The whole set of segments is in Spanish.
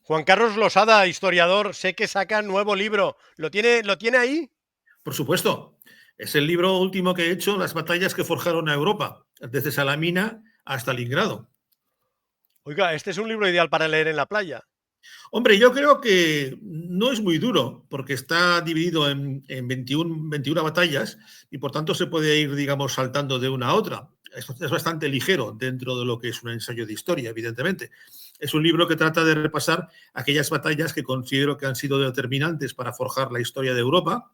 Juan Carlos Losada, historiador, sé que saca nuevo libro. ¿Lo tiene ahí? Por supuesto, es el libro último que he hecho, Las batallas que forjaron a Europa, desde Salamina hasta Stalingrado. Oiga, este es un libro ideal para leer en la playa. Hombre, yo creo que no es muy duro, porque está dividido en 21 batallas y por tanto se puede ir, digamos, saltando de una a otra. Es bastante ligero dentro de lo que es un ensayo de historia, evidentemente. Es un libro que trata de repasar aquellas batallas que considero que han sido determinantes para forjar la historia de Europa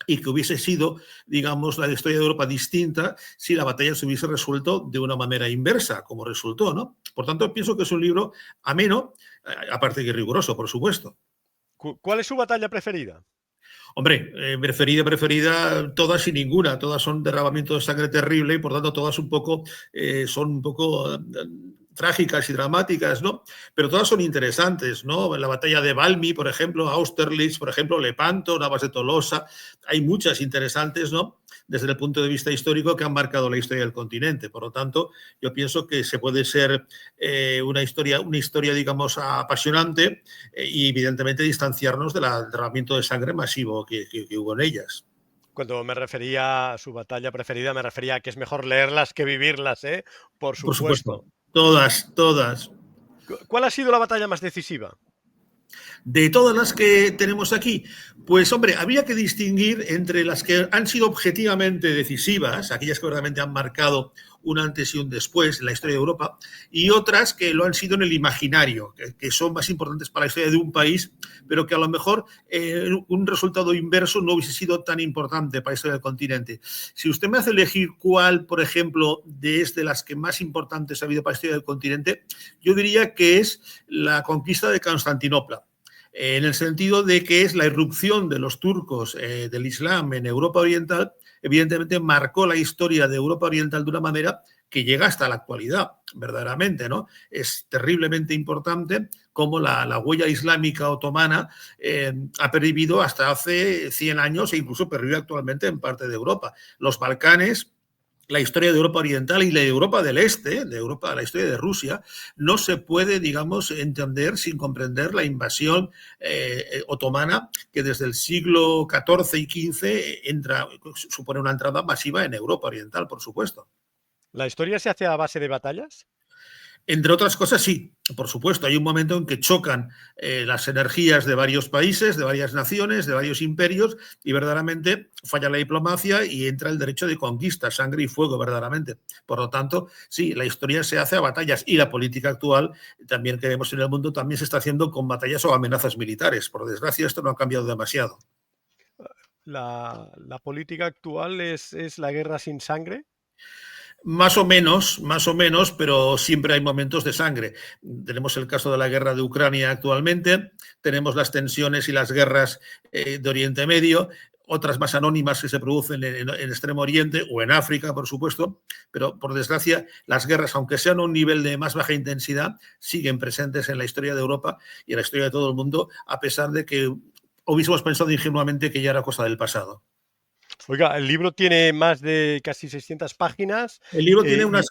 y que hubiese sido, digamos, la historia de Europa distinta si la batalla se hubiese resuelto de una manera inversa, como resultó, ¿no? Por tanto, pienso que es un libro ameno, aparte que riguroso, por supuesto. ¿Cuál es su batalla preferida? Hombre, preferida, todas y ninguna. Todas son derramamiento de sangre terrible y por tanto todas son un poco trágicas y dramáticas, ¿no? Pero todas son interesantes, ¿no? La batalla de Valmy, por ejemplo, Austerlitz, por ejemplo, Lepanto, Navas de Tolosa, hay muchas interesantes, ¿no? Desde el punto de vista histórico que han marcado la historia del continente. Por lo tanto, yo pienso que se puede ser una historia, digamos, apasionante y evidentemente distanciarnos del derramamiento de sangre masivo que hubo en ellas. Cuando me refería a su batalla preferida, me refería a que es mejor leerlas que vivirlas, ¿eh? Por Por supuesto, supuesto. todas. ¿Cuál ha sido la batalla más decisiva? De todas las que tenemos aquí, pues hombre, habría que distinguir entre las que han sido objetivamente decisivas, aquellas que verdaderamente han marcado un antes y un después en la historia de Europa, y otras que lo han sido en el imaginario, que son más importantes para la historia de un país, pero que a lo mejor un resultado inverso no hubiese sido tan importante para la historia del continente. Si usted me hace elegir cuál, por ejemplo, de las que más importantes ha habido para la historia del continente, yo diría que es la conquista de Constantinopla, en el sentido de que es la irrupción de los turcos del Islam en Europa Oriental, evidentemente marcó la historia de Europa Oriental de una manera que llega hasta la actualidad, verdaderamente, ¿no? Es terriblemente importante cómo la huella islámica otomana ha pervivido hasta hace 100 años e incluso pervive actualmente en parte de Europa. Los Balcanes, la historia de Europa Oriental y la de Europa del Este, de Europa, la historia de Rusia, no se puede, digamos, entender sin comprender la invasión otomana que desde el siglo XIV y XV supone una entrada masiva en Europa Oriental, por supuesto. ¿La historia se hace a base de batallas? Entre otras cosas, sí, por supuesto, hay un momento en que chocan las energías de varios países, de varias naciones, de varios imperios, y verdaderamente falla la diplomacia y entra el derecho de conquista, sangre y fuego, verdaderamente. Por lo tanto, sí, la historia se hace a batallas y la política actual, también que vemos en el mundo, también se está haciendo con batallas o amenazas militares. Por desgracia, esto no ha cambiado demasiado. ¿La política actual es la guerra sin sangre? Más o menos, pero siempre hay momentos de sangre. Tenemos el caso de la guerra de Ucrania actualmente, tenemos las tensiones y las guerras de Oriente Medio, otras más anónimas que se producen en Extremo Oriente o en África, por supuesto, pero por desgracia las guerras, aunque sean a un nivel de más baja intensidad, siguen presentes en la historia de Europa y en la historia de todo el mundo, a pesar de que hubiésemos pensado ingenuamente que ya era cosa del pasado. Oiga, el libro tiene más de casi 600 páginas El libro tiene y unas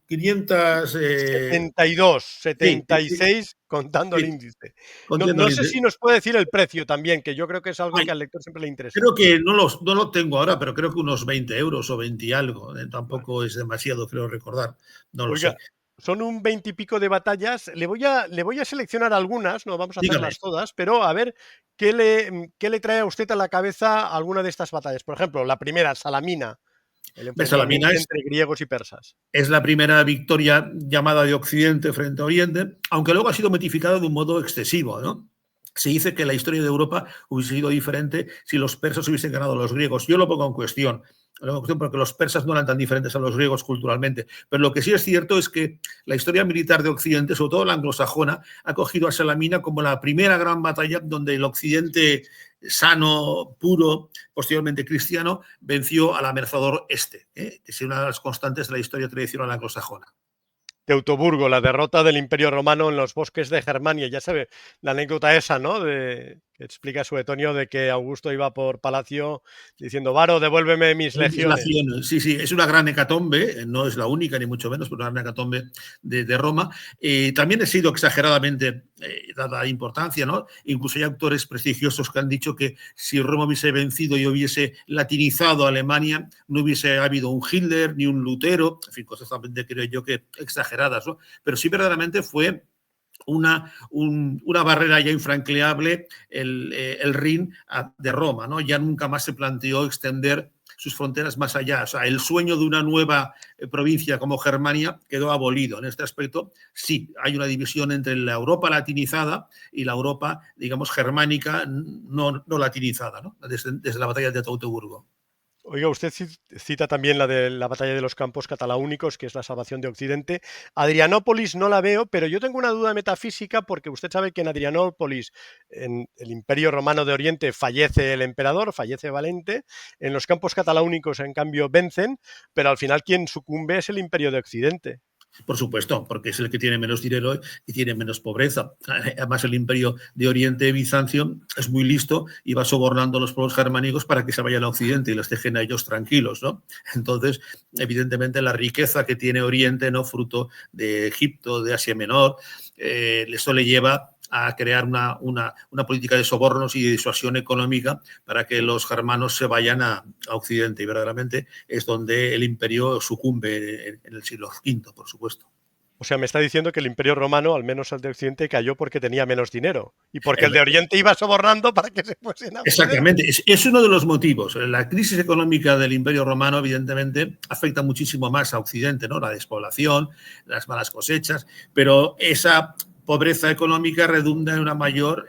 500... 72, sí, sí, 76 contando el sí, índice. No, contiendo no el sé índice. si nos puede decir el precio también, que yo creo que es algo Ay, que al lector siempre le interesa. creo que no lo tengo ahora, pero creo que unos 20 euros o 20 y algo. Vale. Tampoco es demasiado, creo recordar. No lo Oiga, sé. son un 20 y pico de batallas. Le voy a seleccionar algunas, no vamos a Dígame. hacerlas todas, pero a ver qué le trae a usted a la cabeza alguna de estas batallas. Por ejemplo, la primera, Salamina, el Salamina enfrentamiento entre griegos y persas. es la primera victoria llamada de Occidente frente a Oriente, aunque luego ha sido mitificada de un modo excesivo, ¿no? Se dice que la historia de Europa hubiese sido diferente si los persas hubiesen ganado a los griegos. Yo lo pongo en cuestión. Lo pongo en cuestión porque los persas no eran tan diferentes a los griegos culturalmente. Pero lo que sí es cierto es que la historia militar de Occidente, sobre todo la anglosajona, ha cogido a Salamina como la primera gran batalla donde el Occidente sano, puro, posteriormente cristiano, venció al amenazador que es una de las constantes de la historia tradicional anglosajona. Teutoburgo, la derrota del Imperio Romano en los bosques de Germania. Ya sabe la anécdota esa, ¿no? que explica Suetonio de que Augusto iba por Palacio diciendo: Varo, devuélveme mis legiones. Sí, sí, es una gran hecatombe, no es la única ni mucho menos, pero una gran hecatombe de Roma. También ha sido exageradamente dada importancia, ¿no? Incluso hay autores prestigiosos que han dicho que si Roma hubiese vencido y hubiese latinizado a Alemania, no hubiese habido un Hitler ni un Lutero, en fin, cosas también creo yo que exageradas, ¿no? Pero sí verdaderamente fue una barrera ya infranqueable el Rin de Roma, ¿no? Ya nunca más se planteó extender sus fronteras más allá. O sea, el sueño de una nueva provincia como Germania quedó abolido. En este aspecto, sí, hay una división entre la Europa latinizada y la Europa, digamos, germánica no latinizada, ¿no? Desde la batalla de Teutoburgo. Oiga, usted cita también la de la batalla de los campos cataláunicos, que es la salvación de Occidente. Adrianópolis no la veo, pero yo tengo una duda metafísica porque usted sabe que en Adrianópolis, en el Imperio Romano de Oriente, fallece el emperador, fallece Valente. En los campos cataláunicos, en cambio, vencen, pero al final quien sucumbe es el Imperio de Occidente. Por supuesto, porque es el que tiene menos dinero y tiene menos pobreza. Además, el Imperio de Oriente, Bizancio, es muy listo y va sobornando a los pueblos germánicos para que se vayan a Occidente y les dejen a ellos tranquilos, ¿no? Entonces, evidentemente, la riqueza que tiene Oriente, ¿no?, fruto de Egipto, de Asia Menor, eso le lleva a crear una política de sobornos y de disuasión económica para que los germanos se vayan a Occidente. Y verdaderamente es donde el imperio sucumbe en el siglo V, por supuesto. O sea, me está diciendo que el Imperio Romano, al menos el de Occidente, cayó porque tenía menos dinero y porque el de Oriente iba sobornando para que se fuesen a Occidente. Exactamente, es uno de los motivos. La crisis económica del Imperio Romano, evidentemente, afecta muchísimo más a Occidente, ¿no? La despoblación, las malas cosechas, pero esa pobreza económica redunda en una menor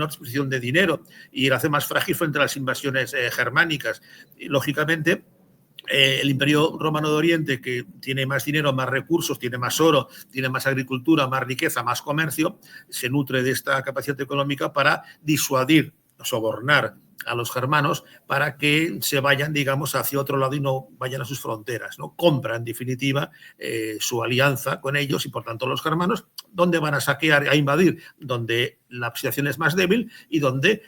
disposición de dinero y la hace más frágil frente a las invasiones germánicas. Y, lógicamente, el Imperio Romano de Oriente, que tiene más dinero, más recursos, tiene más oro, tiene más agricultura, más riqueza, más comercio, se nutre de esta capacidad económica para disuadir, sobornar a los germanos para que se vayan, digamos, hacia otro lado y no vayan a sus fronteras, ¿no? Compra, en definitiva, su alianza con ellos y, por tanto, los germanos, donde van a saquear, a invadir, donde la situación es más débil y donde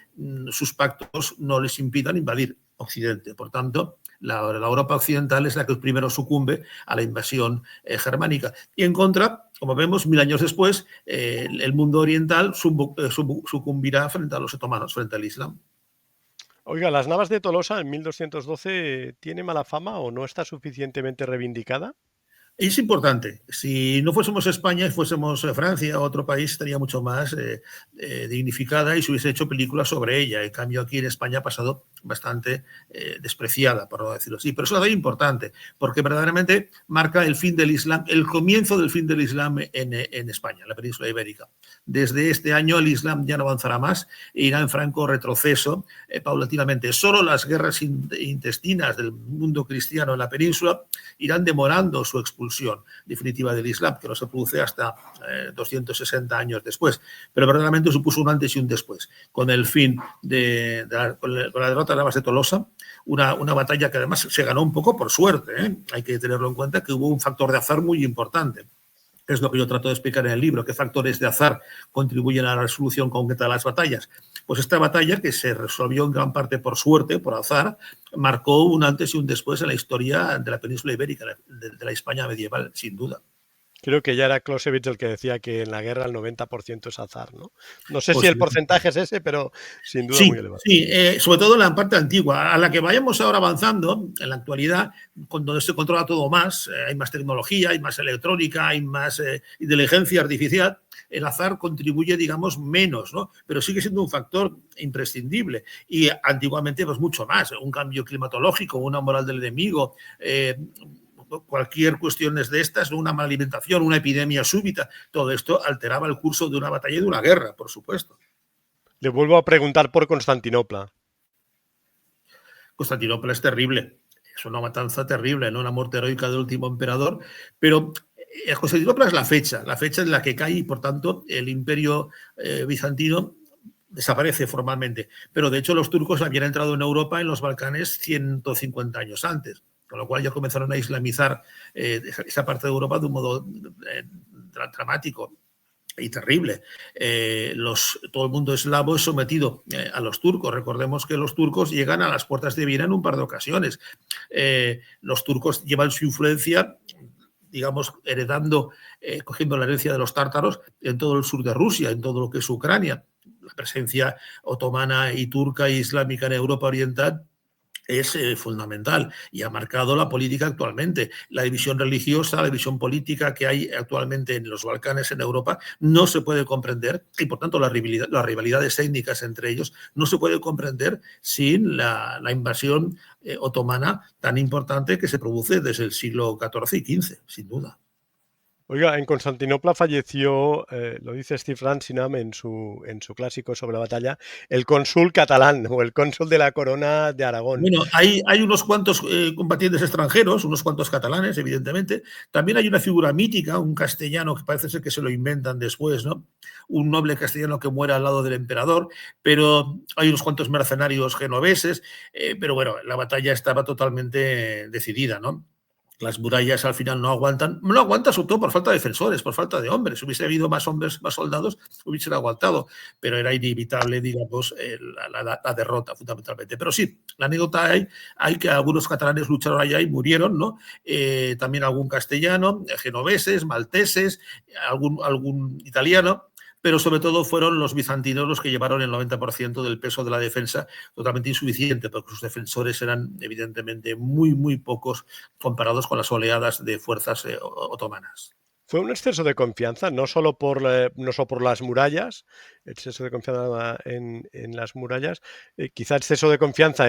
sus pactos no les impidan invadir Occidente. Por tanto, la Europa occidental es la que primero sucumbe a la invasión germánica. Y en contra, como vemos, 1000 años después, el mundo oriental sucumbirá frente a los otomanos, frente al Islam. Oiga, ¿las Navas de Tolosa en 1212 tiene mala fama o no está suficientemente reivindicada? Es importante. Si no fuésemos España y fuésemos Francia o otro país, estaría mucho más dignificada y se hubiese hecho películas sobre ella. En cambio, aquí en España ha pasado bastante despreciada, por no decirlo así. Pero es una data importante, porque verdaderamente marca el fin del Islam, el comienzo del fin del Islam en España, en la península ibérica. Desde este año el Islam ya no avanzará más e irá en franco retroceso paulatinamente. Solo las guerras intestinas del mundo cristiano en la península irán demorando su expulsión definitiva del Islam, que no se produce hasta 260 años después. Pero verdaderamente supuso un antes y un después. Con el fin con la derrota de Navas de Tolosa, una batalla que además se ganó un poco por suerte, ¿eh? Hay que tenerlo en cuenta que hubo un factor de azar muy importante. Es lo que yo trato de explicar en el libro, qué factores de azar contribuyen a la resolución concreta de las batallas. Pues esta batalla, que se resolvió en gran parte por suerte, por azar, marcó un antes y un después en la historia de la península ibérica, de la España medieval, sin duda. Creo que ya era Clausewitz el que decía que en la guerra el 90% es azar, ¿no? No sé Pues si el porcentaje es ese, pero sin duda muy elevado. Sí, sobre todo en la parte antigua. A la que vayamos ahora avanzando, en la actualidad, cuando se controla todo más, hay más tecnología, hay más electrónica, hay más inteligencia artificial, el azar contribuye, digamos, menos, ¿no? Pero sigue siendo un factor imprescindible. Y antiguamente, pues mucho más. Un cambio climatológico, una moral del enemigo, cualquier cuestión de estas, una mala alimentación, una epidemia súbita, todo esto alteraba el curso de una batalla y de una guerra, por supuesto. Le vuelvo a preguntar por Constantinopla. Constantinopla es terrible, es una matanza terrible, ¿no? Una muerte heroica del último emperador, pero Constantinopla es la fecha en la que cae y, por tanto, el imperio bizantino desaparece formalmente. Pero, de hecho, los turcos habían entrado en Europa, en los Balcanes, 150 años antes, con lo cual ya comenzaron a islamizar esa parte de Europa de un modo dramático. y terrible. Todo el mundo eslavo es sometido a los turcos. Recordemos que los turcos llegan a las puertas de Viena en un par de ocasiones. Los turcos llevan su influencia, digamos, heredando, cogiendo la herencia de los tártaros en todo el sur de Rusia, en todo lo que es Ucrania. La presencia otomana y turca e islámica en Europa Oriental es fundamental y ha marcado la política actualmente. La división religiosa, la división política que hay actualmente en los Balcanes, en Europa, no se puede comprender y, por tanto, las rivalidades étnicas entre ellos no se puede comprender sin la invasión otomana tan importante que se produce desde el siglo XIV y XV, sin duda. Oiga, en Constantinopla falleció, lo dice Steve Ransingham en su clásico sobre la batalla, el cónsul catalán o el cónsul de la corona de Aragón. Bueno, hay unos cuantos combatientes extranjeros, unos cuantos catalanes, evidentemente. También hay una figura mítica, un castellano que parece ser que se lo inventan después, ¿no? Un noble castellano que muere al lado del emperador, pero hay unos cuantos mercenarios genoveses, pero bueno, la batalla estaba totalmente decidida, ¿no? Las murallas al final no aguantan sobre todo por falta de defensores, por falta de hombres. Si hubiese habido más hombres, más soldados, hubiesen aguantado, pero era inevitable, digamos, la derrota fundamentalmente. Pero sí, la anécdota hay que algunos catalanes lucharon allá y murieron, ¿no? También algún castellano, genoveses, malteses, algún italiano, pero sobre todo fueron los bizantinos los que llevaron el 90% del peso de la defensa, totalmente insuficiente, porque sus defensores eran evidentemente muy, muy pocos comparados con las oleadas de fuerzas otomanas. Fue un exceso de confianza, no solo por las murallas, exceso de confianza en las murallas, quizá exceso de confianza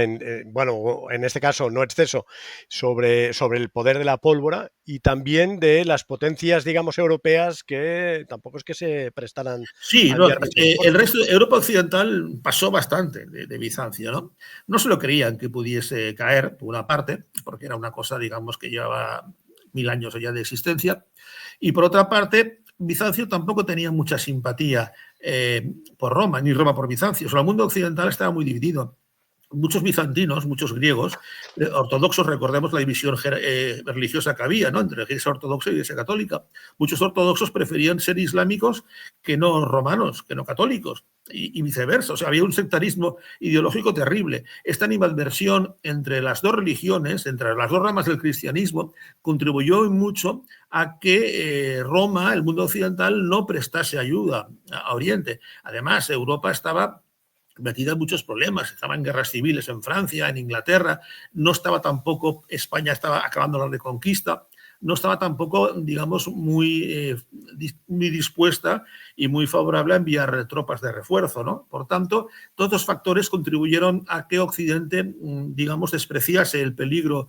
bueno, en este caso no exceso, sobre el poder de la pólvora y también de las potencias, digamos, europeas que tampoco es que se prestaran Sí, a no, enviar muchos el refuerzos. resto de Europa Occidental pasó bastante de Bizancio, ¿no? No se lo creían que pudiese caer, por una parte, porque era una cosa, digamos, que llevaba 1000 años ya de existencia, y por otra parte, Bizancio tampoco tenía mucha simpatía por Roma, ni Roma por Bizancio. O sea, el mundo occidental estaba muy dividido. Muchos bizantinos, muchos griegos, ortodoxos, recordemos la división religiosa que había, ¿no? Entre la Iglesia ortodoxa y la Iglesia católica. Muchos ortodoxos preferían ser islámicos que no romanos, que no católicos, y viceversa. O sea, había un sectarismo ideológico terrible. Esta animadversión entre las dos religiones, entre las dos ramas del cristianismo, contribuyó mucho a que Roma, el mundo occidental, no prestase ayuda a Oriente. Además, Europa estaba metida en muchos problemas, estaban en guerras civiles en Francia, en Inglaterra, no estaba tampoco, España estaba acabando la reconquista, no estaba tampoco, digamos, muy dispuesta y muy favorable a enviar tropas de refuerzo, ¿no? Por tanto, todos los factores contribuyeron a que Occidente, digamos, despreciase el peligro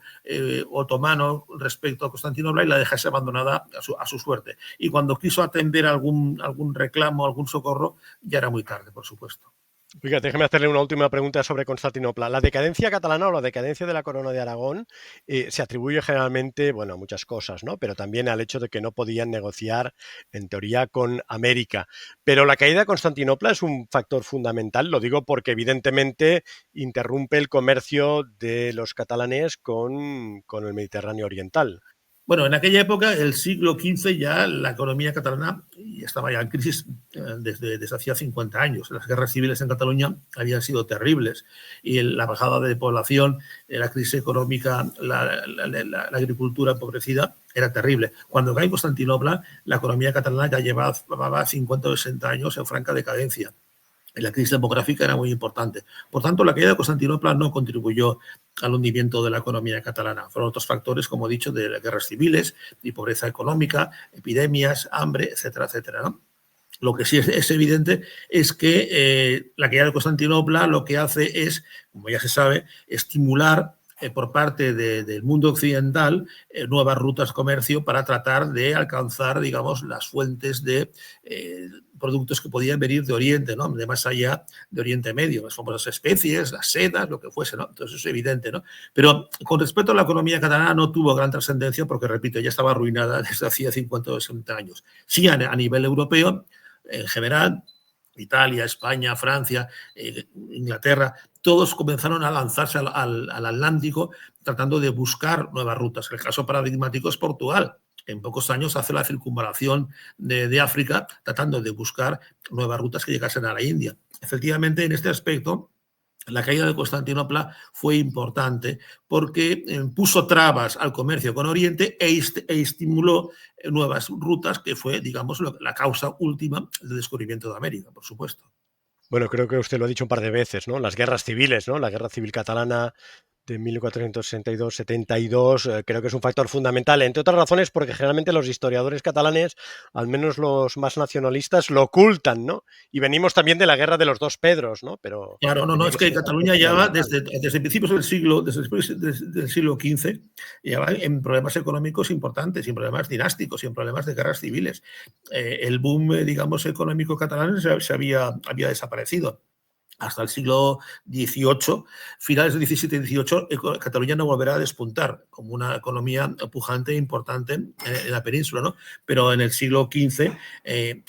otomano respecto a Constantinopla y la dejase abandonada a su suerte. Y cuando quiso atender algún reclamo, algún socorro, ya era muy tarde, por supuesto. Oiga, déjeme hacerle una última pregunta sobre Constantinopla. La decadencia catalana o la decadencia de la corona de Aragón se atribuye generalmente, bueno, a muchas cosas, ¿no? Pero también al hecho de que no podían negociar, en teoría, con América. Pero la caída de Constantinopla es un factor fundamental, lo digo porque evidentemente interrumpe el comercio de los catalanes con el Mediterráneo oriental. Bueno, en aquella época, el siglo XV, ya la economía catalana estaba ya en crisis desde hacía 50 años. Las guerras civiles en Cataluña habían sido terribles y la bajada de población, la crisis económica, la agricultura empobrecida era terrible. Cuando cae Constantinopla, la economía catalana ya llevaba 50 o 60 años en franca decadencia. La crisis demográfica era muy importante. Por tanto, la caída de Constantinopla no contribuyó al hundimiento de la economía catalana. Fueron otros factores, como he dicho, de guerras civiles y pobreza económica, epidemias, hambre, etcétera, etcétera, ¿no? Lo que sí es evidente es que la caída de Constantinopla lo que hace es, como ya se sabe, estimular por parte del mundo occidental nuevas rutas de comercio para tratar de alcanzar, digamos, las fuentes de productos que podían venir de Oriente, ¿no? De más allá de Oriente Medio, las famosas especies, las sedas, lo que fuese, ¿no? Entonces eso es evidente, ¿no? Pero con respecto a la economía catalana no tuvo gran trascendencia porque, repito, ya estaba arruinada desde hacía 50 o 60 años. Sí, a nivel europeo, en general, Italia, España, Francia, Inglaterra, todos comenzaron a lanzarse al Atlántico tratando de buscar nuevas rutas. El caso paradigmático es Portugal. en pocos años hace la circunvalación de África, tratando de buscar nuevas rutas que llegasen a la India. Efectivamente, en este aspecto, la caída de Constantinopla fue importante porque puso trabas al comercio con Oriente e estimuló nuevas rutas, que fue, digamos, la causa última del descubrimiento de América, por supuesto. Bueno, creo que usted lo ha dicho un par de veces, ¿no? Las guerras civiles, ¿no? La guerra civil catalana de 1462-72, creo que es un factor fundamental, entre otras razones porque generalmente los historiadores catalanes, al menos los más nacionalistas, lo ocultan, ¿no? Y venimos también de la guerra de los dos Pedros, ¿no? Pero claro, no, tenía es que que ser un factor Cataluña ya va fundamental. desde principios del siglo, del siglo XV, ya va en problemas económicos importantes, en problemas dinásticos, y en problemas de guerras civiles. El boom, digamos, económico catalán había desaparecido. Hasta el siglo XVIII, finales del XVII y XVIII, Cataluña no volverá a despuntar como una economía pujante e importante en la península, ¿no? Pero en el siglo XV,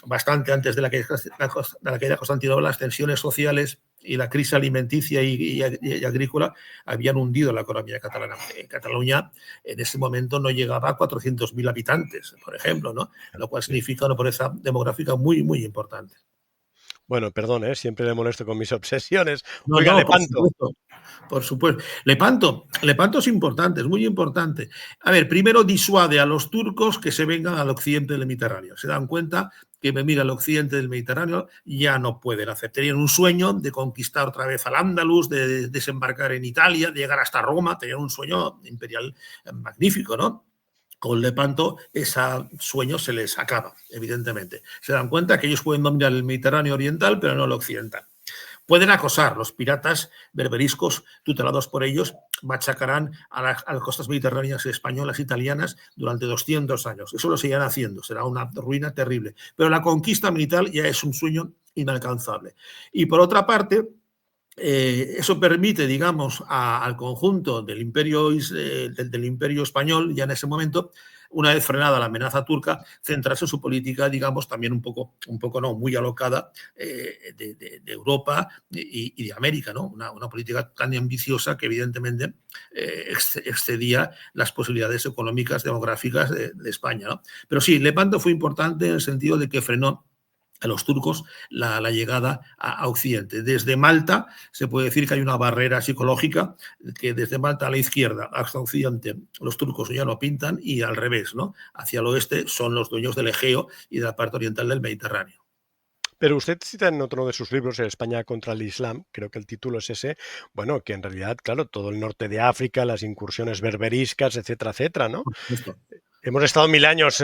bastante antes de la caída de Constantinopla, las tensiones sociales y la crisis alimenticia y agrícola habían hundido la economía catalana. Cataluña en ese momento no llegaba a 400.000 habitantes, por ejemplo, ¿no? Lo cual significa una pobreza demográfica muy, muy importante. Bueno, perdón, ¿eh? Siempre le molesto con mis obsesiones. No, Oiga, no, por Lepanto. supuesto. Por supuesto. Lepanto es importante, es muy importante. A ver, primero disuade a los turcos que se vengan al occidente del Mediterráneo. Se dan cuenta que, mira, el occidente del Mediterráneo ya no pueden hacer. Tenían un sueño de conquistar otra vez al Andalus, de desembarcar en Italia, de llegar hasta Roma. Tenían un sueño imperial magnífico, ¿no? Con Lepanto, ese sueño se les acaba, evidentemente. Se dan cuenta que ellos pueden dominar el Mediterráneo oriental, pero no el occidental. Pueden acosar. Los piratas berberiscos, tutelados por ellos, machacarán a las costas mediterráneas españolas, italianas, durante 200 años. Eso lo seguirán haciendo. Será una ruina terrible. Pero la conquista militar ya es un sueño inalcanzable. Y por otra parte, eso permite, digamos, al conjunto del imperio español, ya en ese momento, una vez frenada la amenaza turca, centrarse en su política, digamos, también un poco no, muy alocada de Europa y de América, ¿no? Una política tan ambiciosa que evidentemente excedía las posibilidades económicas, demográficas de España, ¿no? Pero sí, Lepanto fue importante en el sentido de que frenó a los turcos la llegada a Occidente. Desde Malta se puede decir que hay una barrera psicológica, que desde Malta a la izquierda hasta Occidente los turcos ya no pintan, y al revés, ¿no? Hacia el oeste son los dueños del Egeo y de la parte oriental del Mediterráneo. Pero usted cita en otro de sus libros, España contra el Islam, creo que el título es ese, bueno, que en realidad, claro, todo el norte de África, las incursiones berberiscas, etcétera, ¿no? Por supuesto. Hemos estado 1000 años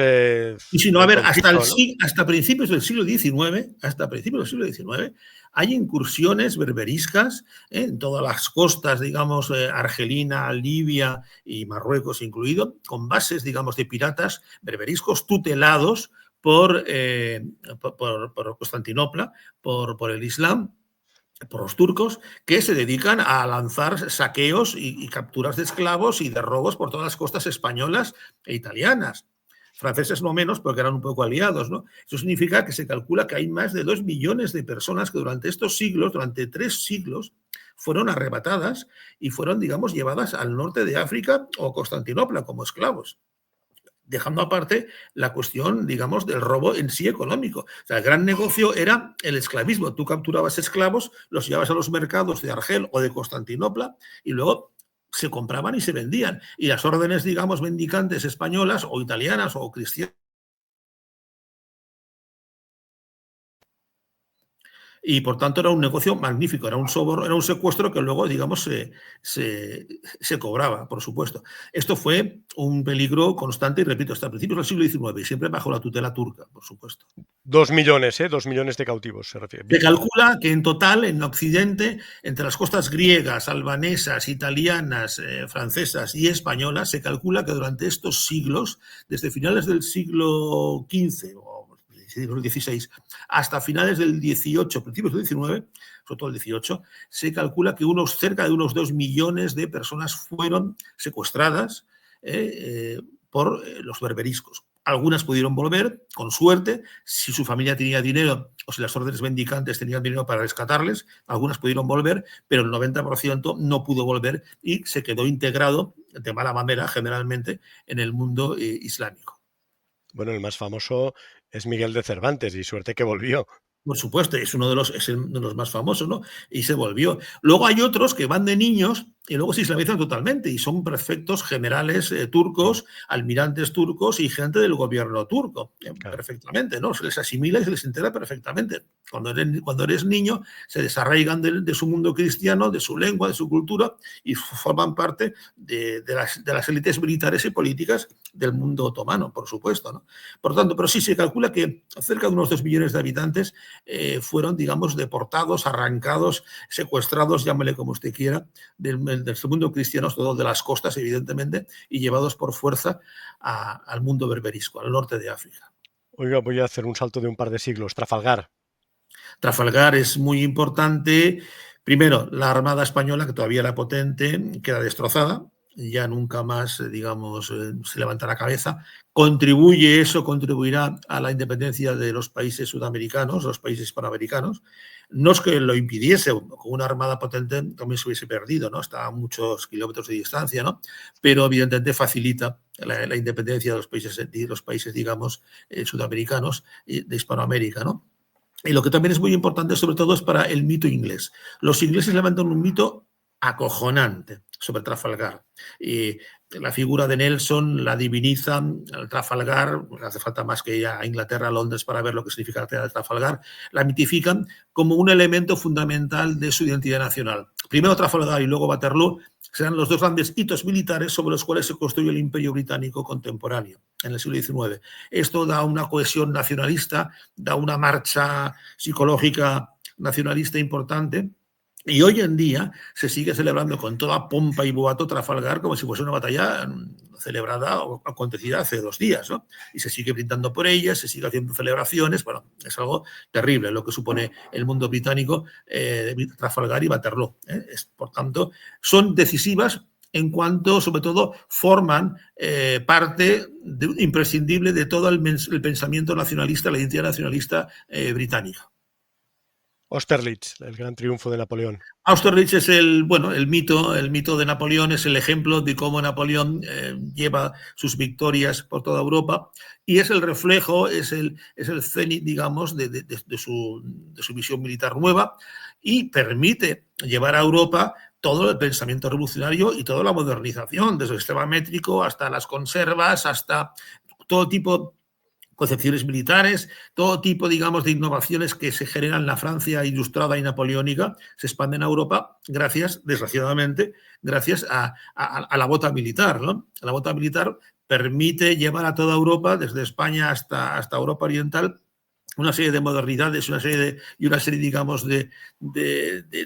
Y si no, a en ver, conflicto, ¿no? hasta principios del siglo XIX, hay incursiones berberiscas en todas las costas, digamos, Argelina, Libia y Marruecos incluido, con bases, digamos, de piratas berberiscos tutelados por Constantinopla, por el Islam, por los turcos, que se dedican a lanzar saqueos y capturas de esclavos y de robos por todas las costas españolas e italianas. Franceses no menos, porque eran un poco aliados, ¿no? Eso significa que se calcula que hay más de 2 millones de personas que durante estos siglos, durante 3 siglos, fueron arrebatadas y fueron, digamos, llevadas al norte de África o Constantinopla como esclavos, dejando aparte la cuestión, digamos, del robo en sí económico. O sea, el gran negocio era el esclavismo. Tú capturabas esclavos, los llevabas a los mercados de Argel o de Constantinopla y luego se compraban y se vendían. Y las órdenes, digamos, mendicantes españolas o italianas o cristianas, y por tanto era un negocio magnífico, era un soborno, era un secuestro que luego, digamos, se cobraba, por supuesto. Esto fue un peligro constante, y repito, hasta principios del siglo XIX, y siempre bajo la tutela turca, por supuesto. 2 millones, 2 millones de cautivos se refiere. Se Víctimas. calcula que en total, en Occidente, entre las costas griegas, albanesas, italianas, francesas y españolas, se calcula que durante estos siglos, desde finales del siglo XV o siglo XVI hasta finales del XVIII, principios del XIX, sobre todo el XVIII, se calcula que cerca de unos 2 millones de personas fueron secuestradas por los berberiscos. Algunas pudieron volver, con suerte, si su familia tenía dinero o si las órdenes mendicantes tenían dinero para rescatarles, algunas pudieron volver, pero el 90% no pudo volver y se quedó integrado de mala manera, generalmente, en el mundo islámico. Bueno, el más famoso es Miguel de Cervantes y suerte que volvió. Por supuesto, es uno de los, de los más famosos, ¿no? Y se volvió. Luego hay otros que van de niños y luego se islamizan totalmente y son perfectos generales turcos, almirantes turcos y gente del gobierno turco, Claro. perfectamente, ¿no? Se les asimila y se les entera perfectamente. Cuando eres niño, se desarraigan de su mundo cristiano, de su lengua, de su cultura y forman parte de las élites militares y políticas del mundo otomano, por supuesto, ¿no? Por tanto, pero sí se calcula que cerca de unos 2 millones de habitantes fueron, digamos, deportados, arrancados, secuestrados, llámele como usted quiera, del mundo cristiano, todo de las costas, evidentemente, y llevados por fuerza al mundo berberisco, al norte de África. Oiga, voy a hacer un salto de un par de siglos. Trafalgar. Trafalgar es muy importante. Primero, la Armada Española, que todavía era potente, queda destrozada, ya nunca más, digamos, se levanta la cabeza. Contribuirá a la independencia de los países sudamericanos, los países hispanoamericanos. No es que lo impidiese, con una armada potente también se hubiese perdido, ¿no? Está a muchos kilómetros de distancia, ¿no? Pero evidentemente facilita la independencia de los países digamos, sudamericanos y de Hispanoamérica, ¿no? Y lo que también es muy importante, sobre todo, es para el mito inglés. Los ingleses levantan un mito acojonante sobre Trafalgar. Y la figura de Nelson la divinizan, Trafalgar, no hace falta más que ir a Inglaterra, a Londres, para ver lo que significa Trafalgar, la mitifican como un elemento fundamental de su identidad nacional. Primero Trafalgar y luego Waterloo serán los dos grandes hitos militares sobre los cuales se construye el imperio británico contemporáneo en el siglo XIX. Esto da una cohesión nacionalista, da una marcha psicológica nacionalista importante. Y hoy en día se sigue celebrando con toda pompa y boato Trafalgar como si fuese una batalla celebrada o acontecida hace 2 días, ¿no? Y se sigue brindando por ella, se sigue haciendo celebraciones. Bueno, es algo terrible lo que supone el mundo británico, Trafalgar y Waterloo. Por tanto, son decisivas en cuanto, sobre todo, forman parte imprescindible de todo el pensamiento nacionalista, la identidad nacionalista británica. Austerlitz, el gran triunfo de Napoleón. Austerlitz es el mito de Napoleón, es el ejemplo de cómo Napoleón lleva sus victorias por toda Europa y es el reflejo, es el cenit, digamos, de su visión militar nueva y permite llevar a Europa todo el pensamiento revolucionario y toda la modernización, desde el sistema métrico hasta las conservas, hasta todo tipo concepciones militares, todo tipo, digamos, de innovaciones que se generan en la Francia ilustrada y napoleónica, se expanden a Europa gracias, desgraciadamente, gracias a la bota militar, ¿no? La bota militar permite llevar a toda Europa, desde España hasta Europa Oriental, una serie de modernidades, una serie, digamos, de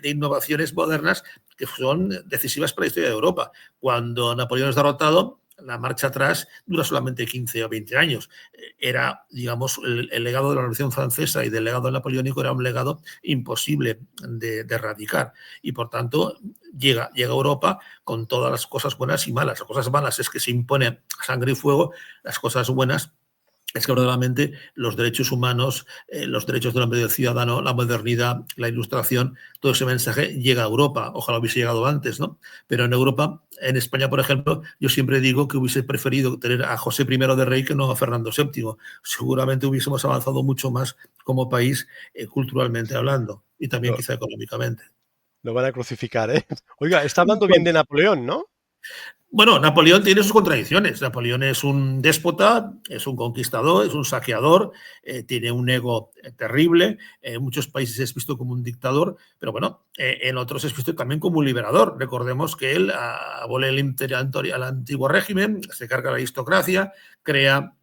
innovaciones modernas que son decisivas para la historia de Europa. Cuando Napoleón es derrotado, la marcha atrás dura solamente 15 o 20 años. Era, digamos, el legado de la Revolución Francesa y del legado napoleónico era un legado imposible de erradicar. Y, por tanto, llega a Europa con todas las cosas buenas y malas. Las cosas malas es que se impone a sangre y fuego, las cosas buenas es que verdaderamente los derechos humanos, los derechos del hombre y del ciudadano, la modernidad, la ilustración, todo ese mensaje llega a Europa. Ojalá hubiese llegado antes, ¿no? Pero en Europa, en España, por ejemplo, yo siempre digo que hubiese preferido tener a José I de Rey que no a Fernando VII. Seguramente hubiésemos avanzado mucho más como país, culturalmente hablando, y también Lo, quizá económicamente. lo van a crucificar, ¿eh? Oiga, está hablando bien de Napoleón, ¿no? Bueno, Napoleón tiene sus contradicciones. Napoleón es un déspota, es un conquistador, es un saqueador, tiene un ego terrible. En muchos países es visto como un dictador, pero bueno, en otros es visto también como un liberador. Recordemos que él abole al antiguo régimen, se carga la aristocracia, crea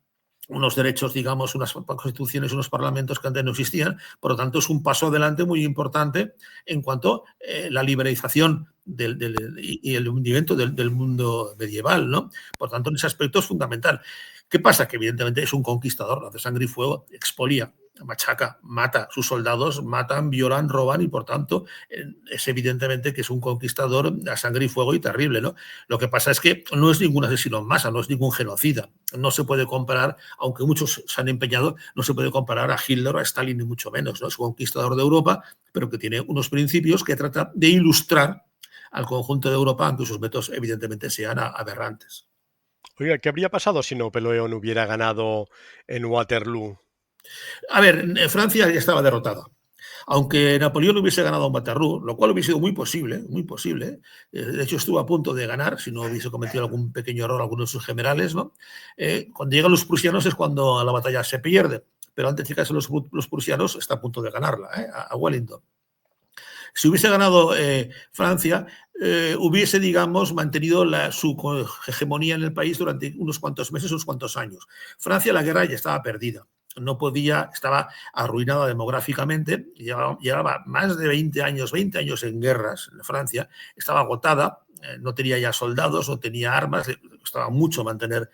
unos derechos, digamos, unas constituciones, unos parlamentos que antes no existían. Por lo tanto, es un paso adelante muy importante en cuanto a la liberalización y el hundimiento del mundo medieval, ¿no? Por tanto, en ese aspecto es fundamental. ¿Qué pasa? Que evidentemente es un conquistador, hace sangre y fuego, expolia, machaca, mata, sus soldados matan, violan, roban y por tanto es evidentemente que es un conquistador a sangre y fuego y terrible, ¿no? Lo que pasa es que no es ningún asesino en masa, no es ningún genocida. No se puede comparar, aunque muchos se han empeñado, no se puede comparar a Hitler o a Stalin ni mucho menos, ¿no? Es un conquistador de Europa, pero que tiene unos principios que trata de ilustrar al conjunto de Europa, aunque sus métodos evidentemente sean aberrantes. Oiga, ¿qué habría pasado si Napoleón hubiera ganado en Waterloo? A ver, Francia ya estaba derrotada. Aunque Napoleón hubiese ganado en Waterloo, lo cual hubiese sido muy posible, de hecho estuvo a punto de ganar si no hubiese cometido algún pequeño error alguno de sus generales, ¿no? Cuando llegan los prusianos es cuando la batalla se pierde, pero antes de llegarse los prusianos está a punto de ganarla, a Wellington. Si hubiese ganado Francia, hubiese, digamos, mantenido su hegemonía en el país durante unos cuantos meses, unos cuantos años. Francia, la guerra ya estaba perdida. No podía, estaba arruinada demográficamente, llevaba más de 20 años en guerras en Francia, estaba agotada, no tenía ya soldados, no tenía armas, costaba mucho mantener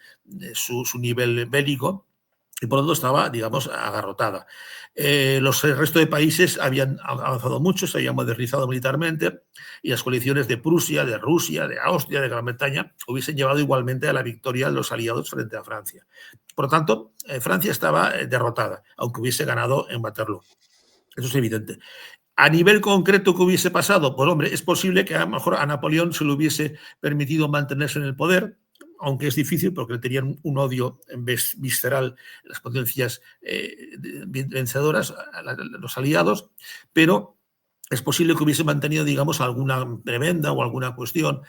su nivel bélico y por lo tanto estaba, digamos, agarrotada. El resto de países habían avanzado mucho, se habían modernizado militarmente y las coaliciones de Prusia, de Rusia, de Austria, de Gran Bretaña hubiesen llevado igualmente a la victoria de los aliados frente a Francia. Por lo tanto, Francia estaba derrotada, aunque hubiese ganado en Waterloo. Eso es evidente. A nivel concreto, ¿qué hubiese pasado? Pues hombre, es posible que a lo mejor a Napoleón se le hubiese permitido mantenerse en el poder, aunque es difícil porque le tenían un odio visceral las potencias vencedoras, los aliados, pero es posible que hubiese mantenido, digamos, alguna prebenda o alguna cuestión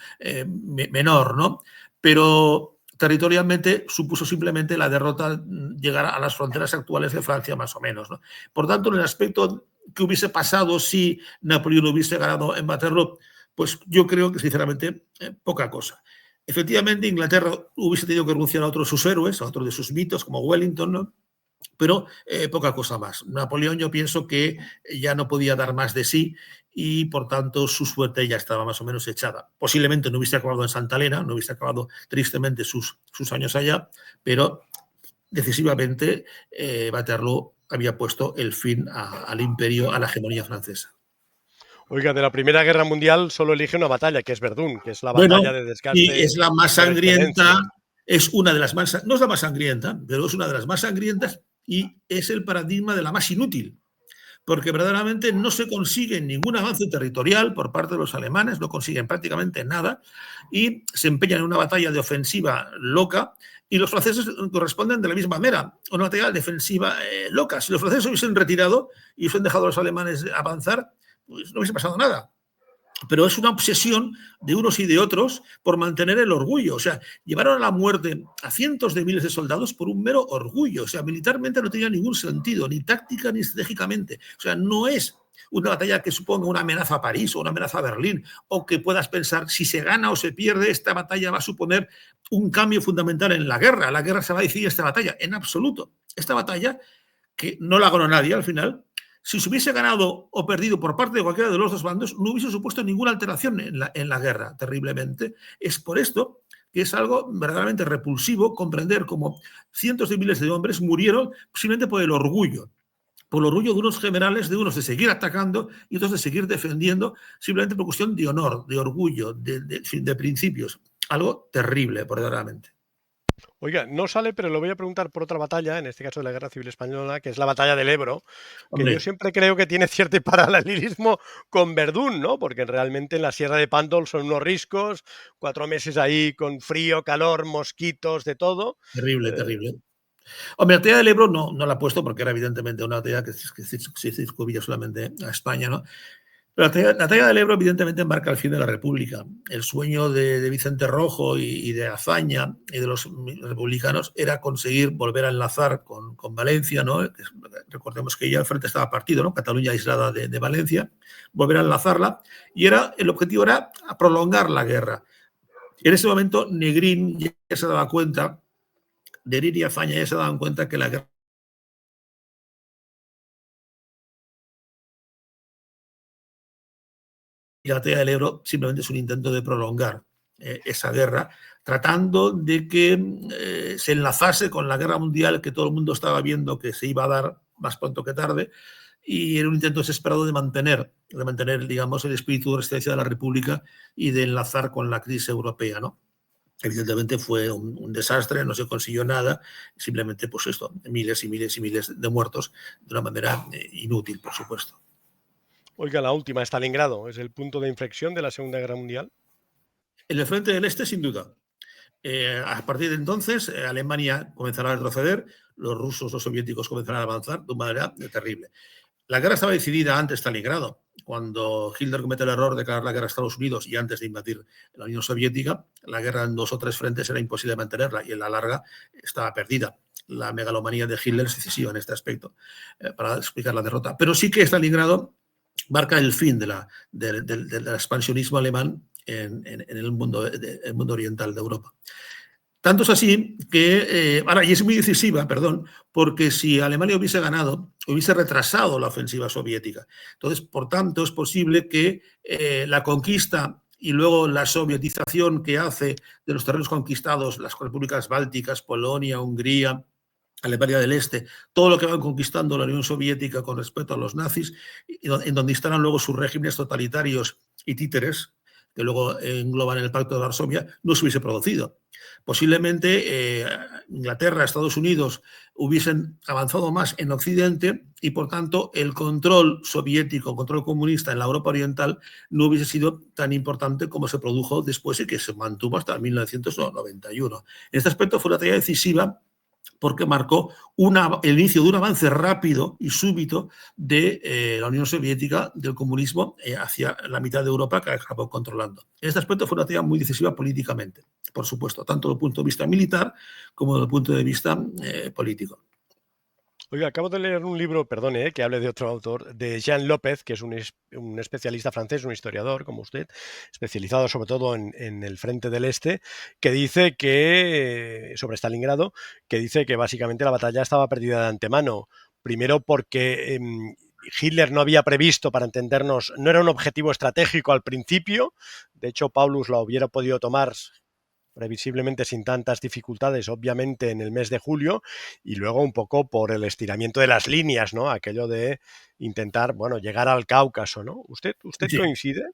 menor, ¿no? Pero territorialmente supuso simplemente la derrota, llegar a las fronteras actuales de Francia, más o menos, ¿no? Por tanto, en el aspecto que hubiese pasado si Napoleón hubiese ganado en Waterloo, pues yo creo que sinceramente poca cosa. Efectivamente, Inglaterra hubiese tenido que renunciar a otros de sus héroes, a otros de sus mitos, como Wellington, ¿no? Pero poca cosa más. Napoleón, yo pienso que ya no podía dar más de sí y por tanto su suerte ya estaba más o menos echada. Posiblemente no hubiese acabado en Santa Elena, no hubiese acabado tristemente sus años allá, pero decisivamente Waterloo había puesto el fin al imperio, a la hegemonía francesa. Oiga, de la Primera Guerra Mundial solo elige una batalla, que es Verdún, que es la batalla Bueno, de y desgaste es la más por sangrienta, excelencia. es una de las más, no es la más sangrienta, pero es una de las más sangrientas y es el paradigma de la más inútil, porque verdaderamente no se consigue ningún avance territorial por parte de los alemanes, no consiguen prácticamente nada y se empeñan en una batalla de ofensiva loca y los franceses corresponden de la misma manera, una batalla defensiva loca. Si los franceses hubiesen retirado y hubiesen dejado a los alemanes avanzar, pues no hubiese pasado nada, pero es una obsesión de unos y de otros por mantener el orgullo. O sea, llevaron a la muerte a cientos de miles de soldados por un mero orgullo. O sea, militarmente no tenía ningún sentido, ni táctica ni estratégicamente. O sea, no es una batalla que suponga una amenaza a París o una amenaza a Berlín, o que puedas pensar si se gana o se pierde, esta batalla va a suponer un cambio fundamental en la guerra. La guerra se va a decidir esta batalla. En absoluto. Esta batalla, que no la ganó nadie al final, si se hubiese ganado o perdido por parte de cualquiera de los dos bandos, no hubiese supuesto ninguna alteración en la guerra, terriblemente. Es por esto que es algo verdaderamente repulsivo comprender cómo cientos de miles de hombres murieron simplemente por el orgullo de unos generales, de unos de seguir atacando y otros de seguir defendiendo, simplemente por cuestión de honor, de orgullo, de principios. Algo terrible, verdaderamente. Oiga, no sale, pero lo voy a preguntar por otra batalla, en este caso de la Guerra Civil Española, que es la batalla del Ebro, que yo Hombre, siempre creo que tiene cierto paralelismo con Verdún, ¿no? Porque realmente en la Sierra de Pándol son unos riscos, 4 meses ahí con frío, calor, mosquitos, de todo. terrible, Eh, terrible. Hombre, la batalla del Ebro no la he puesto porque era evidentemente una batalla que se circunscribía solamente a España, ¿no? Pero la batalla del Ebro evidentemente marca el fin de la República. El sueño de Vicente Rojo y de Azaña y de los republicanos era conseguir volver a enlazar con Valencia, ¿no? Recordemos que ya el frente estaba partido, ¿no? Cataluña aislada de Valencia, volver a enlazarla y el objetivo era prolongar la guerra. En ese momento Negrín ya se daba cuenta, Negrín y Azaña ya se daban cuenta que la guerra y la batalla del Ebro simplemente es un intento de prolongar esa guerra, tratando de que se enlazase con la guerra mundial que todo el mundo estaba viendo que se iba a dar más pronto que tarde, y era un intento desesperado de mantener, digamos, el espíritu de resistencia de la República y de enlazar con la crisis europea, ¿no? Evidentemente fue un desastre, no se consiguió nada, simplemente pues esto, miles y miles y miles de muertos de una manera inútil, por supuesto. Oiga, la última, Stalingrado, es el punto de inflexión de la Segunda Guerra Mundial. En el frente del Este, sin duda. A partir de entonces, Alemania comenzará a retroceder, los rusos, los soviéticos comenzarán a avanzar de una manera terrible. La guerra estaba decidida antes de Stalingrado. Cuando Hitler comete el error de declarar la guerra a Estados Unidos y antes de invadir la Unión Soviética, la guerra en 2 o 3 frentes era imposible mantenerla y en la larga estaba perdida. La megalomanía de Hitler es decisiva en este aspecto para explicar la derrota. Pero sí que Stalingrado marca el fin del expansionismo alemán en el mundo oriental de Europa. Tanto es así que, ahora, y es muy decisiva, perdón, porque si Alemania hubiese ganado, hubiese retrasado la ofensiva soviética. Entonces, por tanto, es posible que la conquista y luego la sovietización que hace de los terrenos conquistados, las repúblicas bálticas, Polonia, Hungría, Alemania del Este, todo lo que van conquistando la Unión Soviética con respecto a los nazis, en donde instalan luego sus regímenes totalitarios y títeres, que luego engloban el Pacto de Varsovia, no se hubiese producido. Posiblemente Inglaterra, Estados Unidos hubiesen avanzado más en Occidente y, por tanto, el control soviético, el control comunista en la Europa oriental no hubiese sido tan importante como se produjo después y que se mantuvo hasta 1991. En este aspecto fue una tarea decisiva porque marcó el inicio de un avance rápido y súbito de la Unión Soviética, del comunismo, hacia la mitad de Europa que acabó controlando. En este aspecto fue una tarea muy decisiva políticamente, por supuesto, tanto desde el punto de vista militar como desde el punto de vista político. Oiga, acabo de leer un libro, perdone, que hable de otro autor, de Jean López, que es un especialista francés, un historiador como usted, especializado sobre todo en el frente del Este, que dice que, sobre Stalingrado, que dice que básicamente la batalla estaba perdida de antemano. Primero porque Hitler no había previsto, para entendernos, no era un objetivo estratégico al principio. De hecho, Paulus la hubiera podido tomar previsiblemente sin tantas dificultades, obviamente en el mes de julio, y luego un poco por el estiramiento de las líneas, ¿no? Aquello de intentar, bueno, llegar al Cáucaso, ¿no? ¿Usted Sí. coincide?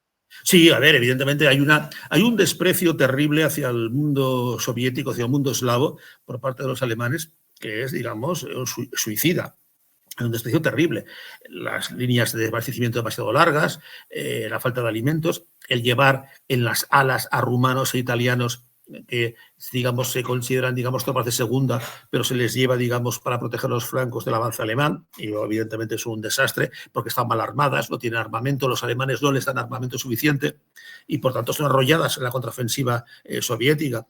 Sí, a ver, evidentemente hay un desprecio terrible hacia el mundo soviético, hacia el mundo eslavo, por parte de los alemanes, que es, digamos, suicida. Hay un desprecio terrible. Las líneas de abastecimiento demasiado largas, la falta de alimentos, el llevar en las alas a rumanos e italianos que, digamos, se consideran, digamos, tropas de segunda, pero se les lleva, digamos, para proteger los flancos del avance alemán, y evidentemente es un desastre porque están mal armadas, no tienen armamento, los alemanes no les dan armamento suficiente y, por tanto, son arrolladas en la contraofensiva soviética.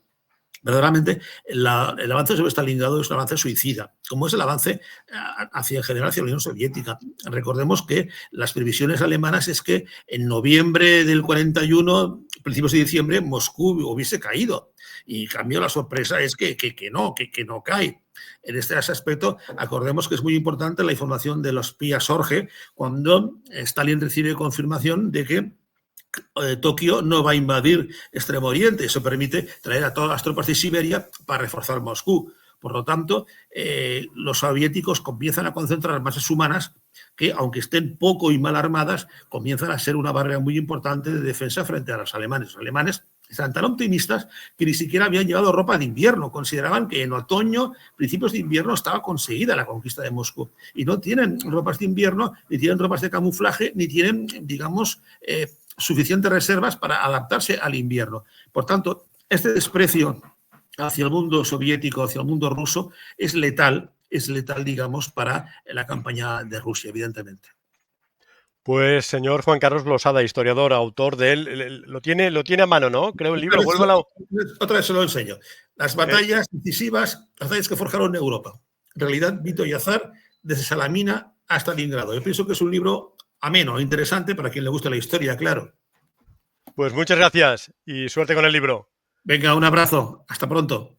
Verdaderamente, el avance sobre Stalingrado es un avance suicida, como es el avance en general hacia la Unión Soviética. Recordemos que las previsiones alemanas es que en noviembre del 41, principios de diciembre, Moscú hubiese caído. Y en cambio la sorpresa es que no cae. En este aspecto, acordemos que es muy importante la información de los espías Sorge cuando Stalin recibe confirmación de que Tokio no va a invadir Extremo Oriente. Eso permite traer a todas las tropas de Siberia para reforzar Moscú. Por lo tanto, los soviéticos comienzan a concentrar masas humanas que, aunque estén poco y mal armadas, comienzan a ser una barrera muy importante de defensa frente a los alemanes. Los alemanes están tan optimistas que ni siquiera habían llevado ropa de invierno. Consideraban que en otoño, principios de invierno, estaba conseguida la conquista de Moscú. Y no tienen ropas de invierno, ni tienen ropas de camuflaje, ni tienen, digamos, suficientes reservas para adaptarse al invierno. Por tanto, este desprecio hacia el mundo soviético, hacia el mundo ruso, es letal, digamos, para la campaña de Rusia, evidentemente. Pues señor Juan Carlos Losada, historiador, autor de él, lo tiene a mano, ¿no? Creo el libro. Otra vez se lo enseño. Las batallas decisivas, las batallas que forjaron Europa. Realidad, mito y azar, desde Salamina hasta Stalingrado. Yo pienso que es un libro ameno, interesante para quien le guste la historia, claro. Pues muchas gracias y suerte con el libro. Venga, un abrazo. Hasta pronto.